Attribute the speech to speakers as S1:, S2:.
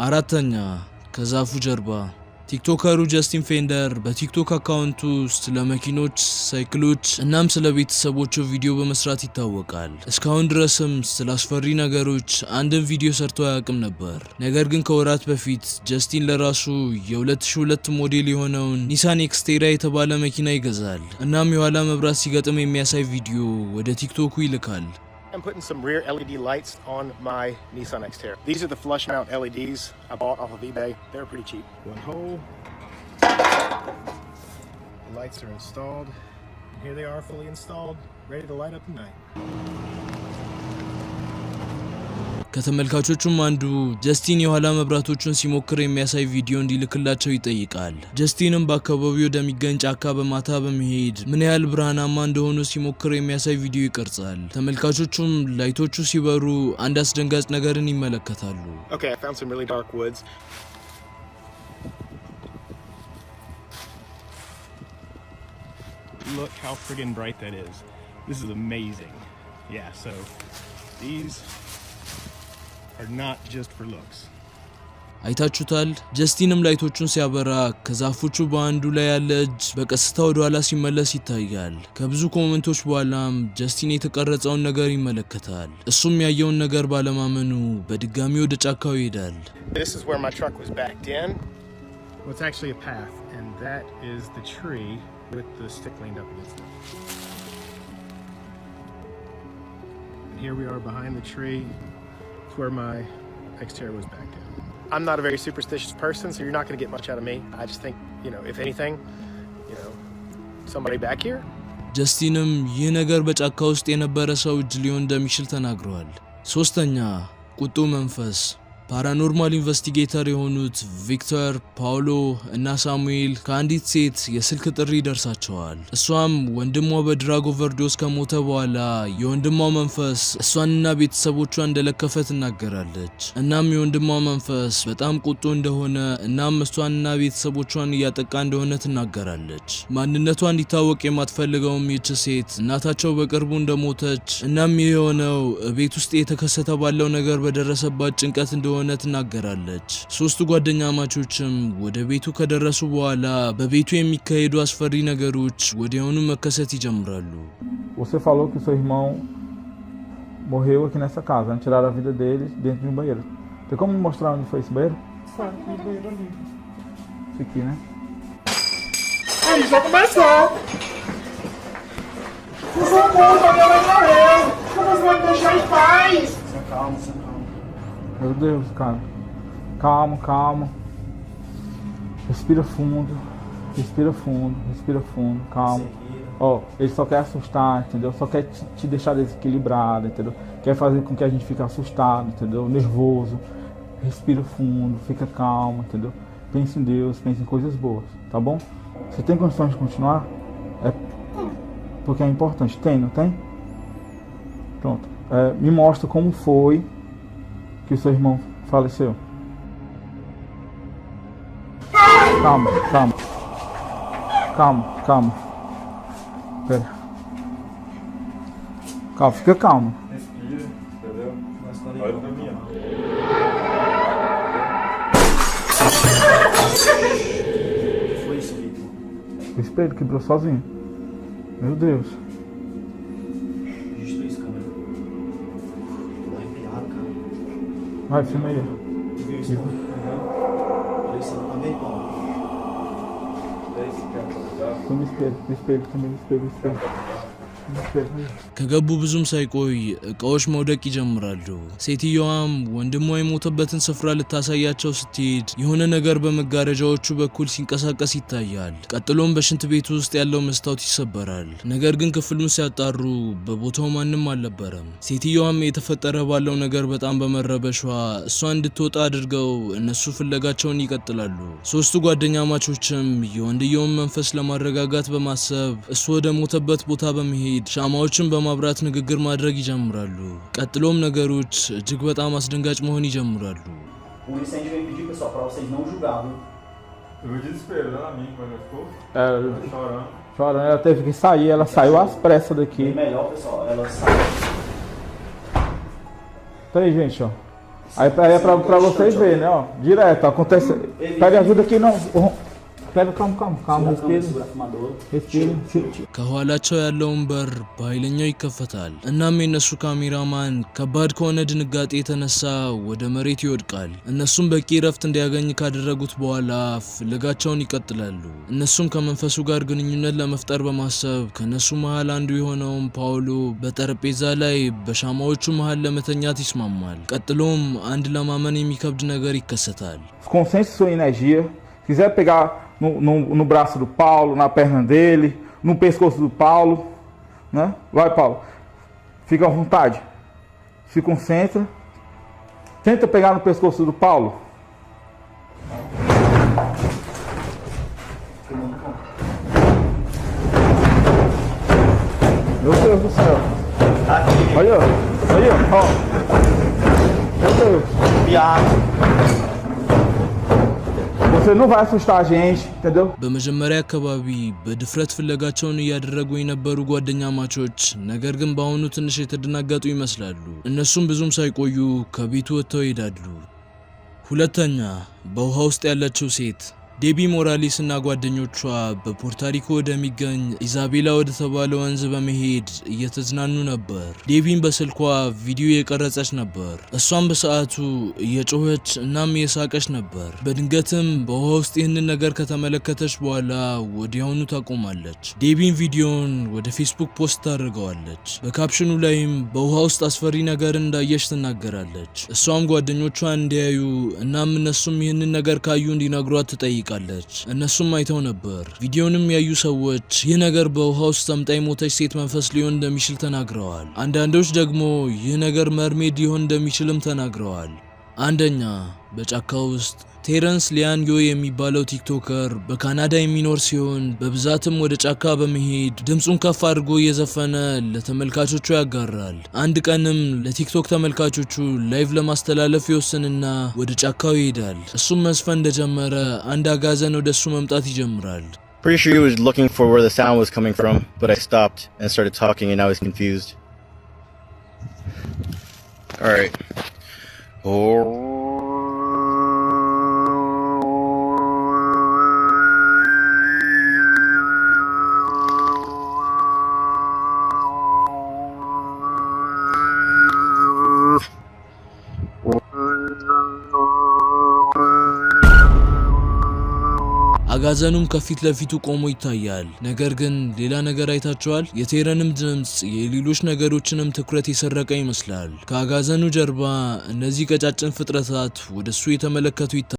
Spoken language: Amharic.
S1: አራተኛ ከዛፉ ጀርባ ቲክቶከሩ ጀስቲን ፌንደር በቲክቶክ አካውንቱ ውስጥ ለመኪኖች፣ ሳይክሎች እናም ስለ ቤተሰቦቹ ቪዲዮ በመስራት ይታወቃል። እስካሁን ድረስም ስለ አስፈሪ ነገሮች አንድን ቪዲዮ ሰርቶ አያውቅም ነበር። ነገር ግን ከወራት በፊት ጀስቲን ለራሱ የ2002 ሞዴል የሆነውን ኒሳን ኤክስቴራ የተባለ መኪና ይገዛል። እናም የኋላ መብራት ሲገጥም የሚያሳይ ቪዲዮ ወደ ቲክቶኩ ይልካል።
S2: I'm putting some rear LED lights on my Nissan Xterra. These are the flush mount LEDs I bought off of eBay. They're pretty cheap. One hole. The lights are installed. Here they are, fully installed, ready to light up at night.
S1: ከተመልካቾቹም አንዱ ጀስቲን የኋላ መብራቶቹን ሲሞክር የሚያሳይ ቪዲዮ እንዲልክላቸው ይጠይቃል። ጀስቲንም በአካባቢው ወደሚገኝ ጫካ በማታ በመሄድ ምን ያህል ብርሃናማ እንደሆኑ ሲሞክር የሚያሳይ ቪዲዮ ይቀርጻል። ተመልካቾቹም ላይቶቹ ሲበሩ አንድ አስደንጋጭ ነገርን ይመለከታሉ።
S2: Okay, I found some really dark woods. Look how friggin' bright that is. This is amazing. Yeah, so these are not just for looks.
S1: አይታችሁታል። ጀስቲንም ላይቶቹን ሲያበራ ከዛፎቹ በአንዱ ላይ ያለ እጅ በቀስታ ወደ ኋላ ሲመለስ ይታያል። ከብዙ ኮሜንቶች በኋላም ጀስቲን የተቀረጸውን ነገር ይመለከታል። እሱም ያየውን ነገር ባለማመኑ በድጋሚ ወደ ጫካው ይሄዳል።
S2: This is where my truck was backed in. Well, it's actually a path, and that is the tree with the stick leaned up against it. And here we are behind the tree. It's where my Xterra was backed in. I'm not a very superstitious person, so you're not going to get much out of me. I just think, if anything, somebody back here.
S1: ጀስቲንም ይህ ነገር በጫካ ውስጥ የነበረ ሰው እጅ ሊሆን እንደሚችል ተናግሯል። ሶስተኛ ቁጡ መንፈስ ፓራኖርማል ኢንቨስቲጌተር የሆኑት ቪክተር፣ ፓውሎ እና ሳሙኤል ከአንዲት ሴት የስልክ ጥሪ ደርሳቸዋል። እሷም ወንድሟ በድራግ ኦቨርዶስ ከሞተ በኋላ የወንድሟ መንፈስ እሷንና ቤተሰቦቿን እንደለከፈ ትናገራለች። እናም የወንድሟ መንፈስ በጣም ቁጡ እንደሆነ እናም እሷንና ቤተሰቦቿን እያጠቃ እንደሆነ ትናገራለች። ማንነቷ እንዲታወቅ የማትፈልገውም ይህች ሴት እናታቸው በቅርቡ እንደሞተች እናም ይህ የሆነው ቤት ውስጥ የተከሰተ ባለው ነገር በደረሰባት ጭንቀት እንደሆነ ትናገራለች። ሶስቱ ጓደኛማቾችም ወደ ቤቱ ከደረሱ በኋላ በቤቱ የሚካሄዱ አስፈሪ ነገሮች ወዲያውኑ መከሰት ይጀምራሉ።
S3: Você falou que seu irmão morreu aqui nessa casa, tiraram a vida dele dentro de um banheiro. Tem como me mostrar onde foi esse banheiro?
S4: Sabe que banheiro ali.
S3: Esse aqui, né?
S4: Aí já começou. Você é contra, minha mãe morreu. Como você vai me deixar em paz?
S2: Calma.
S3: Meu Deus, cara. Calma. Respira fundo. Calma. Ó, ele só quer assustar, entendeu? Só quer te deixar desequilibrado, entendeu? Quer fazer com que a gente fique assustado, entendeu? Nervoso. Respira fundo, fica calmo, entendeu? Pense em Deus, pense em coisas boas, tá bom? Você tem condições de continuar? É porque é importante. Tem, não tem? Pronto. Me mostra como foi que o seu irmão faleceu. Calma. Pera. Calma, fica calmo.
S5: Respira, entendeu? Olha pra mim, ó.
S2: Foi isso, Vitor.
S3: O espelho quebrou sozinho. Meu Deus.
S2: Registrou isso, câmera. Tô arrepiado, cara.
S3: Vai, filma aí.
S2: Viu isso? Olha isso também, ó.
S3: Filma o espelho também, espelho.
S1: ከገቡ ብዙም ሳይቆይ እቃዎች መውደቅ ይጀምራሉ። ሴትዮዋም ወንድሟ የሞተበትን ስፍራ ልታሳያቸው ስትሄድ የሆነ ነገር በመጋረጃዎቹ በኩል ሲንቀሳቀስ ይታያል። ቀጥሎም በሽንት ቤቱ ውስጥ ያለው መስታወት ይሰበራል። ነገር ግን ክፍሉን ሲያጣሩ በቦታው ማንም አልነበረም። ሴትዮዋም የተፈጠረ ባለው ነገር በጣም በመረበሿ እሷ እንድትወጣ አድርገው እነሱ ፍለጋቸውን ይቀጥላሉ። ሶስቱ ጓደኛማቾችም የወንድየውን መንፈስ ለማረጋጋት በማሰብ እሱ ወደ ሞተበት ቦታ በመሄድ ሻማዎችን በማብራት ንግግር ማድረግ ይጀምራሉ። ቀጥሎም ነገሮች እጅግ በጣም አስደንጋጭ መሆን ይጀምራሉ።
S6: Por isso a gente veio pedir, pessoal, para vocês não julgar, viu?
S5: Eu vou desesperando a mim quando ela ficou chorando.
S3: Chorando, ela teve que sair, ela saiu às pressas daqui.
S6: Bem melhor, pessoal, ela sai.
S3: Tá aí, gente, ó. Aí é pra vocês verem, né? Ó, direto, acontece. Pega ajuda aqui, não. Pega, calma, respira.
S1: ከኋላቸው ያለውን በር በኃይለኛው ይከፈታል። እናም የነሱ ካሜራማን ከባድ ከሆነ ድንጋጤ የተነሳ ወደ መሬት ይወድቃል። እነሱም በቂ ረፍት እንዲያገኝ ካደረጉት በኋላ ፍለጋቸውን ይቀጥላሉ። እነሱም ከመንፈሱ ጋር ግንኙነት ለመፍጠር በማሰብ ከነሱ መሃል አንዱ የሆነውን ፓውሎ በጠረጴዛ ላይ በሻማዎቹ መሃል ለመተኛት ይስማማል። ቀጥሎም አንድ ለማመን የሚከብድ ነገር ይከሰታል።
S3: Concentre sua energia. Quiser pegar no braço do Paulo, na perna dele, no pescoço do Paulo, né? Vai, Paulo. Fica à vontade. Se concentra. Tenta pegar no pescoço do Paulo. Meu Deus do céu. Olha, ó. Meu Deus.
S6: Viado.
S3: Você não vai assustar a gente, entendeu?
S1: በመጀመሪያ አካባቢ በድፍረት ፍለጋቸውን እያደረጉ የነበሩ ጓደኛ ማቾች ነገር ግን በአሁኑ ትንሽ የተደናገጡ ይመስላሉ። እነሱም ብዙም ሳይቆዩ ከቤቱ ወጥተው ይሄዳሉ። ሁለተኛ በውሃ ውስጥ ያለችው ሴት ዴቢ ሞራሊስ እና ጓደኞቿ በፖርታሪኮ ወደሚገኝ ኢዛቤላ ወደ ተባለ ወንዝ በመሄድ እየተዝናኑ ነበር። ዴቢን በስልኳ ቪዲዮ የቀረጸች ነበር። እሷም በሰዓቱ እየጮኸች እናም እየሳቀች ነበር። በድንገትም በውሃ ውስጥ ይህንን ነገር ከተመለከተች በኋላ ወዲያውኑ ታቆማለች። ዴቢን ቪዲዮን ወደ ፌስቡክ ፖስት ታደርገዋለች። በካፕሽኑ ላይም በውሃ ውስጥ አስፈሪ ነገር እንዳየች ትናገራለች። እሷም ጓደኞቿን እንዲያዩ እናም እነሱም ይህንን ነገር ካዩ እንዲነግሯት ትጠይቃለች። እነሱም አይተው ነበር። ቪዲዮንም ያዩ ሰዎች ይህ ነገር በውሃ ውስጥ ሰምጣ የሞተች ሴት መንፈስ ሊሆን እንደሚችል ተናግረዋል። አንዳንዶች ደግሞ ይህ ነገር መርሜድ ሊሆን እንደሚችልም ተናግረዋል። አንደኛ በጫካ ውስጥ ቴረንስ ሊያንዮ የሚባለው ቲክቶከር በካናዳ የሚኖር ሲሆን በብዛትም ወደ ጫካ በመሄድ ድምጹን ከፍ አድርጎ እየዘፈነ ለተመልካቾቹ ያጋራል። አንድ ቀንም ለቲክቶክ ተመልካቾቹ ላይቭ ለማስተላለፍ ይወስንና ወደ ጫካው ይሄዳል። እሱም መዝፈን እንደጀመረ አንድ አጋዘን ወደሱ መምጣት ይጀምራል።
S7: Pretty sure he was looking for where the sound was coming from, but I stopped and started talking and I was confused. Alright.
S1: አጋዘኑም ከፊት ለፊቱ ቆሞ ይታያል። ነገር ግን ሌላ ነገር አይታቸዋል። የቴረንም ድምጽ የሌሎች ነገሮችንም ትኩረት የሰረቀ ይመስላል። ከአጋዘኑ ጀርባ እነዚህ ቀጫጭን ፍጥረታት ወደሱ የተመለከቱ ይታያል።